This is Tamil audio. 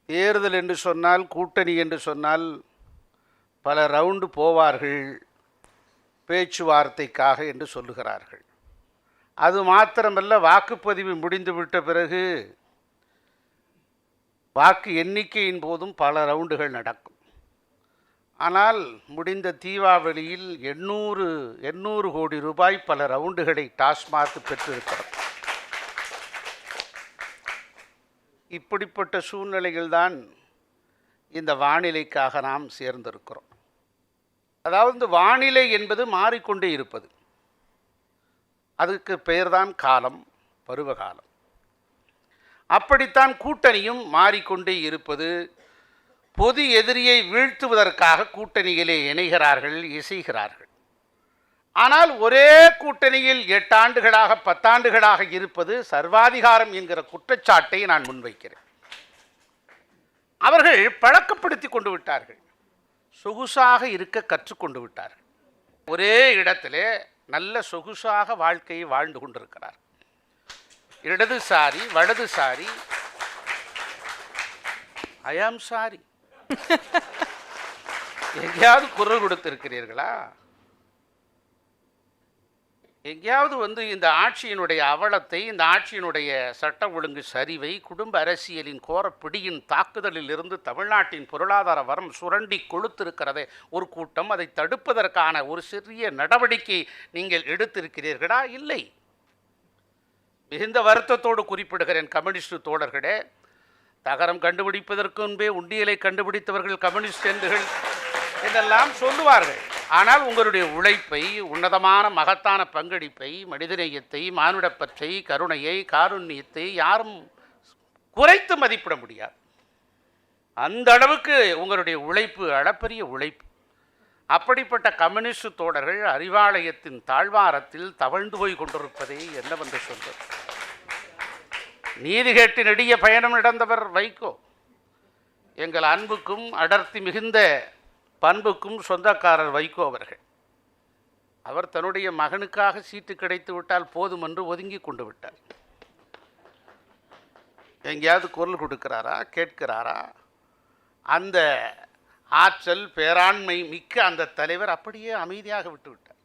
தேர்தல் என்று சொன்னால், கூட்டணி என்று சொன்னால் பல ரவுண்டு போவார்கள் பேச்சுவார்த்தைக்காக என்று சொல்லுகிறார்கள். அது மாத்திரமல்ல, வாக்குப்பதிவு முடிந்துவிட்ட பிறகு வாக்கு எண்ணிக்கையின் போதும் பல ரவுண்டுகள் நடக்கும். ஆனால் முடிந்த தீபாவளியில் 800 கோடி ரூபாய் பல ரவுண்டுகளை டாஸ்மாக் பெற்றிருக்கிறது. இப்படிப்பட்ட சூழ்நிலைகள்தான் இந்த வானிலைக்காக நாம் சேர்ந்திருக்கிறோம். அதாவது இந்த வானிலை என்பது மாறிக்கொண்டே இருப்பது. அதுக்கு பெயர்தான் காலம், பருவகாலம். அப்படித்தான் கூட்டணியும் மாறிக்கொண்டே இருப்பது. பொது எதிரியை வீழ்த்துவதற்காக கூட்டணியிலே இணைகிறார்கள், இசைகிறார்கள். ஆனால் ஒரே கூட்டணியில் 8 ஆண்டுகளாக 10 ஆண்டுகளாக இருப்பது சர்வாதிகாரம் என்கிற குற்றச்சாட்டை நான் முன்வைக்கிறேன். அவர்கள் பழக்கப்படுத்தி கொண்டு விட்டார்கள், சொகுசாக இருக்க கற்றுக்கொண்டு விட்டார்கள். ஒரே இடத்திலே நல்ல சொகுசாக வாழ்க்கையை வாழ்ந்து கொண்டிருக்கிறார். இடதுசாரி வலதுசாரி, ஐ ஆம் சாரி, எங்கேயாவது குரல் கொடுத்திருக்கிறீர்களா? எங்கேயாவது இந்த ஆட்சியினுடைய அவலத்தை, இந்த ஆட்சியினுடைய சட்ட ஒழுங்கு சரிவை, குடும்ப அரசியலின் கோரப்பிடியின் தாக்குதலில் இருந்து தமிழ்நாட்டின் பொருளாதார வரம் சுரண்டி கொளுத்திருக்கிறதே ஒரு கூட்டம், அதை தடுப்பதற்கான ஒரு சிறிய நடவடிக்கை நீங்கள் எடுத்திருக்கிறீர்களா? இல்லை. மிகுந்த வருத்தத்தோடு குறிப்பிடுகிறேன் கம்யூனிஸ்ட் தோழர்களே, தகரம் கண்டுபிடிப்பதற்கு முன்பே உண்டியலை கண்டுபிடித்தவர்கள் கம்யூனிஸ்ட் என்றெல்லாம் சொல்லுவார்கள். ஆனால் உங்களுடைய உழைப்பை, உன்னதமான மகத்தான பங்களிப்பை, மனிதநேயத்தை, மானுடப்பற்றை, கருணையை, காருண்யத்தை யாரும் குறைத்து மதிப்பிட முடியாது. அந்த அளவுக்கு உங்களுடைய உழைப்பு அளப்பரிய உழைப்பு. அப்படிப்பட்ட கம்யூனிஸ்ட் தோழர்கள் அறிவாலயத்தின் தாழ்வாரத்தில் தவழ்ந்து போய் கொண்டிருப்பதை என்னவென்று சொல்வது? நீதி கேட்டு நெடிய பயணம் நடந்தவர் வைகோ. எங்கள் அன்புக்கும் அடர்த்தி மிகுந்த பண்புக்கும் சொந்தக்காரர் வைகோ அவர்கள். அவர் தன்னுடைய மகனுக்காக சீட்டு கிடைத்து விட்டால் போதும் என்று ஒதுங்கி கொண்டு விட்டார். எங்கேயாவது குரல் கொடுக்கிறாரா, கேட்கிறாரா? அந்த ஆற்றல் பேராண்மை மிக்க அந்த தலைவர் அப்படியே அமைதியாக விட்டு விட்டார்.